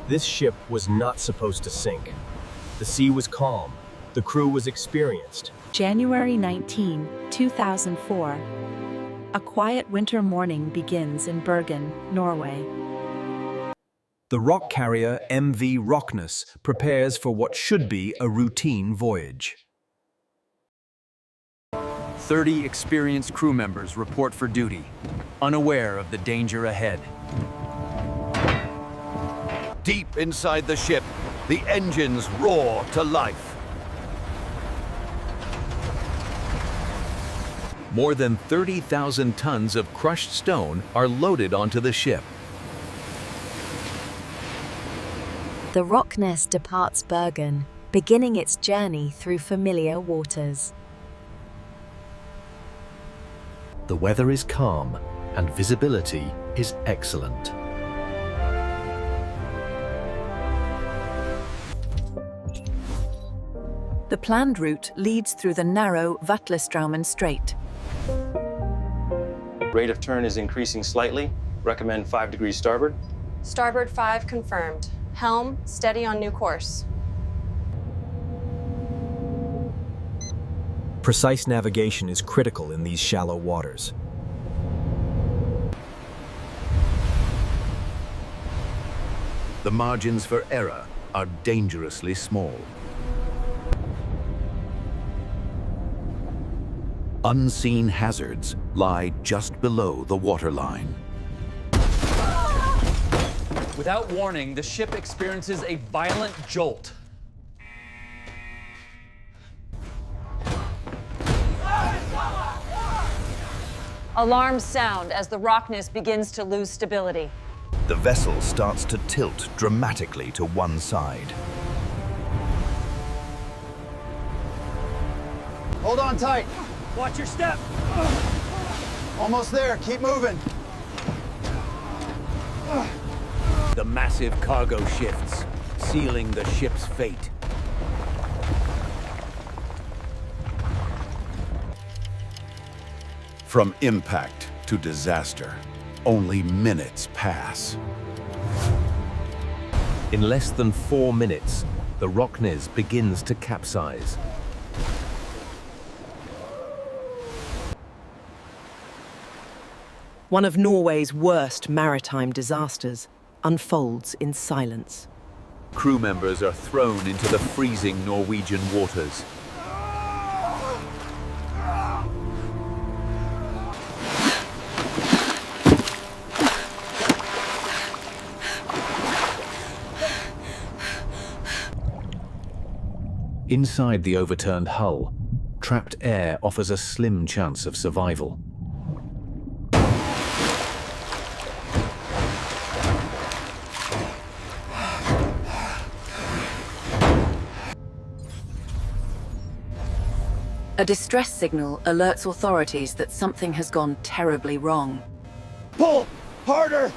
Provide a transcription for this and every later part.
This ship was not supposed to sink. The sea was calm. The crew was experienced. January 19, 2004. A quiet winter morning begins in Bergen, Norway. The rock carrier MV Rocknes prepares for what should be a routine voyage. 30 experienced crew members report for duty, unaware of the danger ahead. Deep inside the ship, the engines roar to life. More than 30,000 tons of crushed stone are loaded onto the ship. The Rocknes departs Bergen, beginning its journey through familiar waters. The weather is calm and visibility is excellent. The planned route leads through the narrow Vatlestraumen Strait. Rate of turn is increasing slightly. Recommend 5 degrees starboard. Starboard 5 confirmed. Helm, steady on new course. Precise navigation is critical in these shallow waters. The margins for error are dangerously small. Unseen hazards lie just below the waterline. Without warning, the ship experiences a violent jolt. Alarms sound as the Rocknes begins to lose stability. The vessel starts to tilt dramatically to one side. Hold on tight. Watch your step. Almost there. Keep moving. The massive cargo shifts, sealing the ship's fate. From impact to disaster, only minutes pass. In less than 4 minutes, the Rocknes begins to capsize. One of Norway's worst maritime disasters unfolds in silence. Crew members are thrown into the freezing Norwegian waters. Inside the overturned hull, trapped air offers a slim chance of survival. A distress signal alerts authorities that something has gone terribly wrong. Pull! Harder!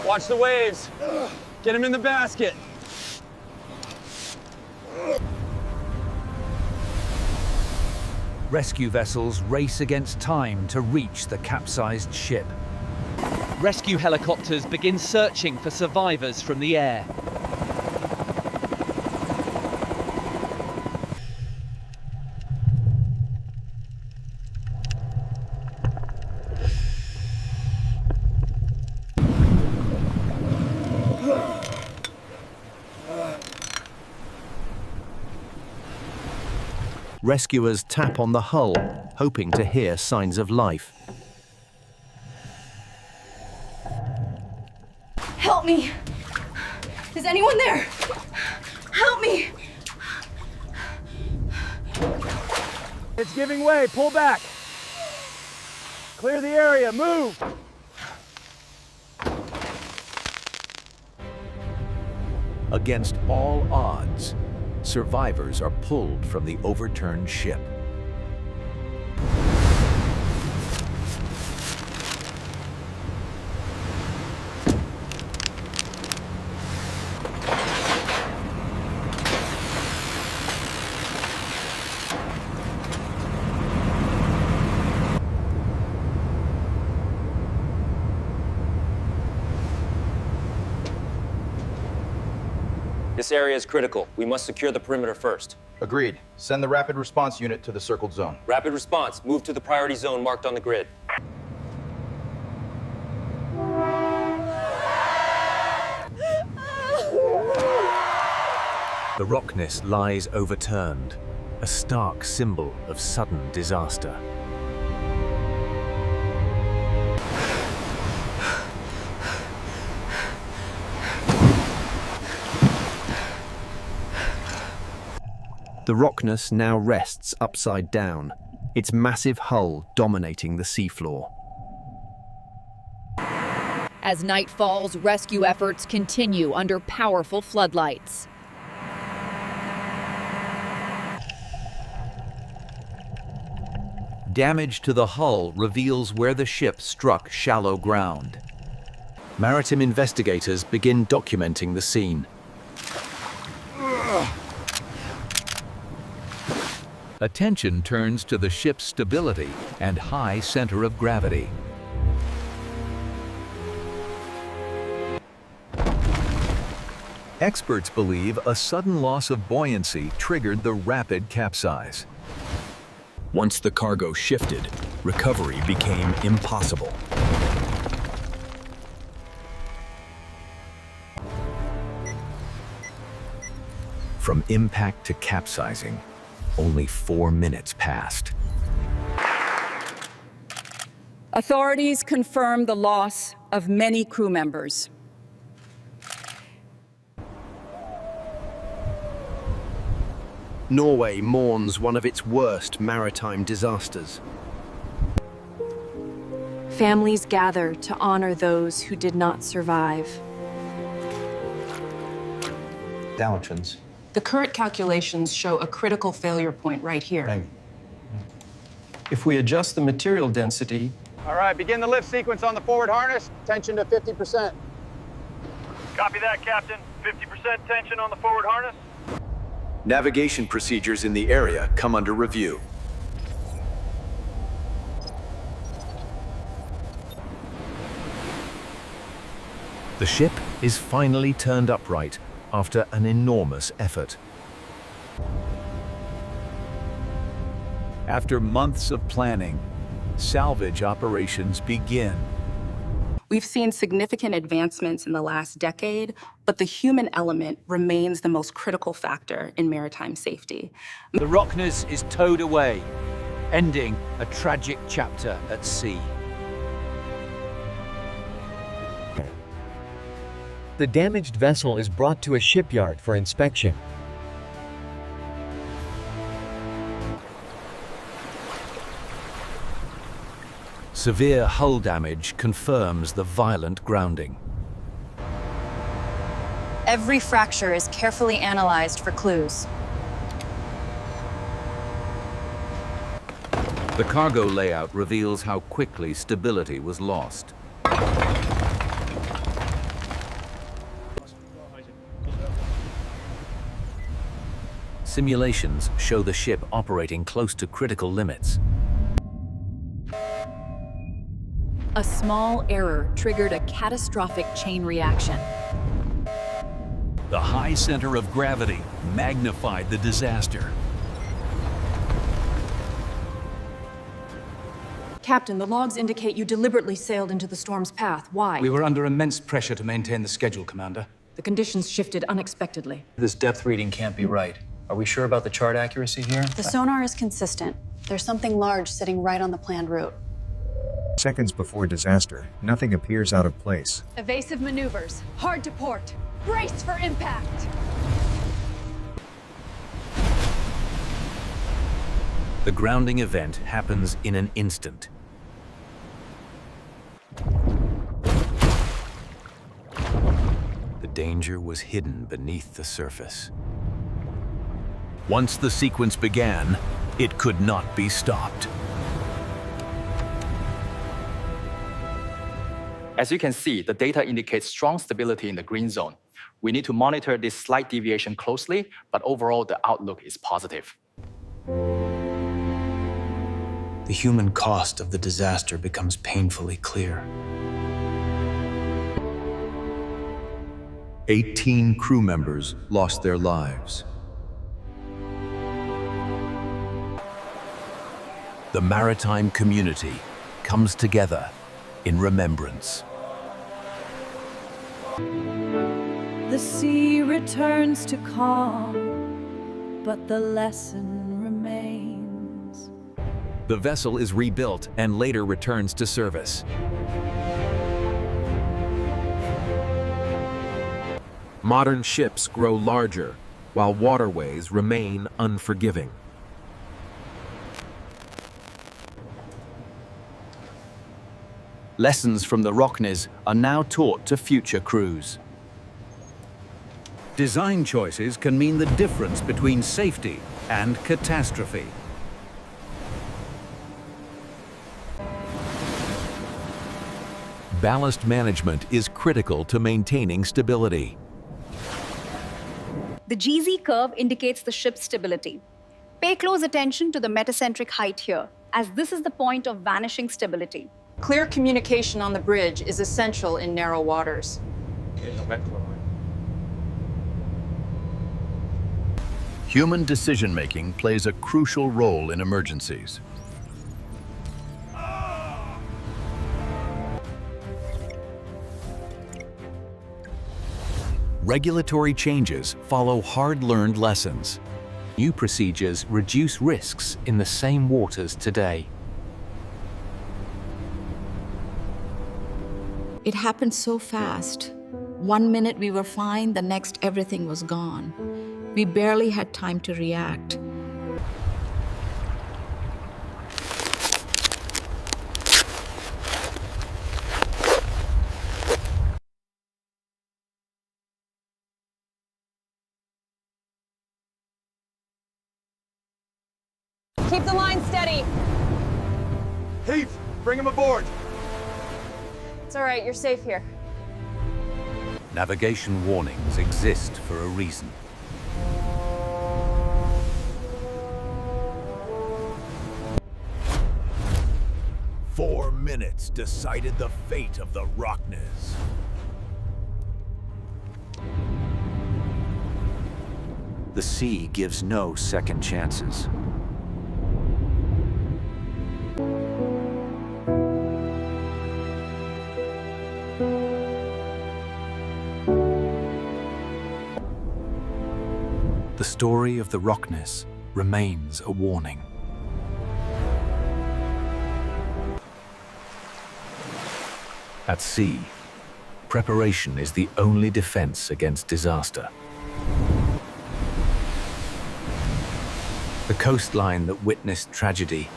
Watch the waves. Get him in the basket. Rescue vessels race against time to reach the capsized ship. Rescue helicopters begin searching for survivors from the air. Rescuers tap on the hull, hoping to hear signs of life. Help me! Is anyone there? Help me! It's giving way. Pull back. Clear the area. Move. Against all odds, survivors are pulled from the overturned ship. This area is critical. We must secure the perimeter first. Agreed. Send the rapid response unit to the circled zone. Rapid response. Move to the priority zone marked on the grid. The Rocknes lies overturned, a stark symbol of sudden disaster. The Rocknes now rests upside down, its massive hull dominating the seafloor. As night falls, rescue efforts continue under powerful floodlights. Damage to the hull reveals where the ship struck shallow ground. Maritime investigators begin documenting the scene. Attention turns to the ship's stability and high center of gravity. Experts believe a sudden loss of buoyancy triggered the rapid capsize. Once the cargo shifted, recovery became impossible. From impact to capsizing, only 4 minutes passed. Authorities confirm the loss of many crew members. Norway mourns one of its worst maritime disasters. Families gather to honor those who did not survive. Downtrends. The current calculations show a critical failure point right here. If we adjust the material density... All right, begin the lift sequence on the forward harness. Tension to 50%. Copy that, Captain. 50% tension on the forward harness. Navigation procedures in the area come under review. The ship is finally turned upright after an enormous effort. After months of planning, salvage operations begin. We've seen significant advancements in the last decade, but the human element remains the most critical factor in maritime safety. The Rocknes is towed away, ending a tragic chapter at sea. The damaged vessel is brought to a shipyard for inspection. Severe hull damage confirms the violent grounding. Every fracture is carefully analyzed for clues. The cargo layout reveals how quickly stability was lost. Simulations show the ship operating close to critical limits. A small error triggered a catastrophic chain reaction. The high center of gravity magnified the disaster. Captain, the logs indicate you deliberately sailed into the storm's path. Why? We were under immense pressure to maintain the schedule, Commander. The conditions shifted unexpectedly. This depth reading can't be right. Are we sure about the chart accuracy here? The sonar is consistent. There's something large sitting right on the planned route. Seconds before disaster, nothing appears out of place. Evasive maneuvers. Hard to port. Brace for impact. The grounding event happens in an instant. The danger was hidden beneath the surface. Once the sequence began, it could not be stopped. As you can see, the data indicates strong stability in the green zone. We need to monitor this slight deviation closely, but overall the outlook is positive. The human cost of the disaster becomes painfully clear. 18 crew members lost their lives. The maritime community comes together in remembrance. The sea returns to calm, but the lesson remains. The vessel is rebuilt and later returns to service. Modern ships grow larger, while waterways remain unforgiving. Lessons from the Rocknes are now taught to future crews. Design choices can mean the difference between safety and catastrophe. Ballast management is critical to maintaining stability. The GZ curve indicates the ship's stability. Pay close attention to the metacentric height here, as this is the point of vanishing stability. Clear communication on the bridge is essential in narrow waters. Human decision-making plays a crucial role in emergencies. Regulatory changes follow hard-learned lessons. New procedures reduce risks in the same waters today. It happened so fast. 1 minute we were fine, the next everything was gone. We barely had time to react. Keep the line steady. Heath, bring him aboard. It's all right, you're safe here. Navigation warnings exist for a reason. Four minutes decided the fate of the Rocknes. The sea gives no second chances. The story of the Rocknes remains a warning. At sea, preparation is the only defense against disaster. The coastline that witnessed tragedy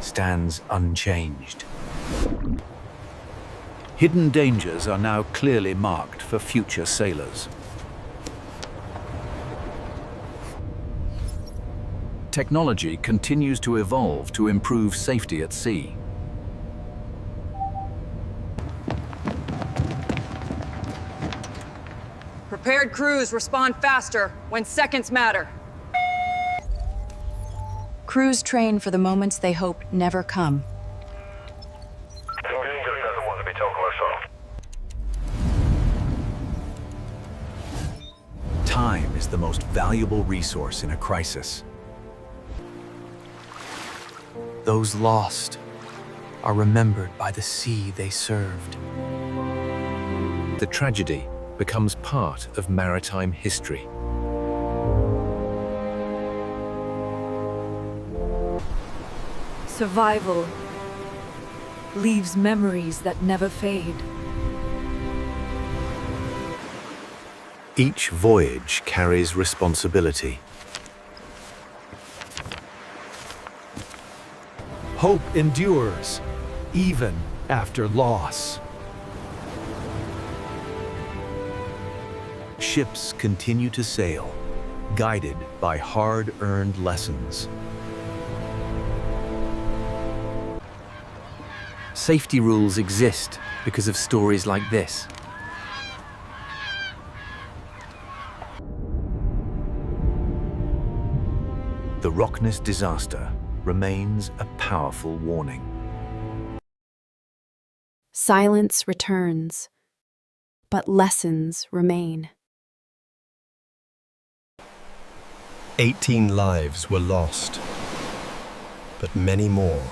stands unchanged. Hidden dangers are now clearly marked for future sailors. Technology continues to evolve to improve safety at sea. Prepared crews respond faster when seconds matter. Crews train for the moments they hope never come. Time is the most valuable resource in a crisis. Those lost are remembered by the sea they served. The tragedy becomes part of maritime history. Survival leaves memories that never fade. Each voyage carries responsibility. Hope endures, even after loss. Ships continue to sail, guided by hard-earned lessons. Safety rules exist because of stories like this. The Rocknes disaster remains a powerful warning. Silence returns, but lessons remain. 18 lives were lost, but many more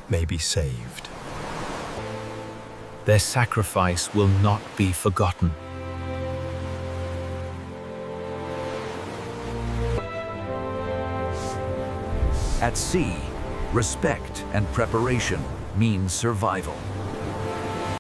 may be saved. Their sacrifice will not be forgotten. At sea, respect and preparation means survival.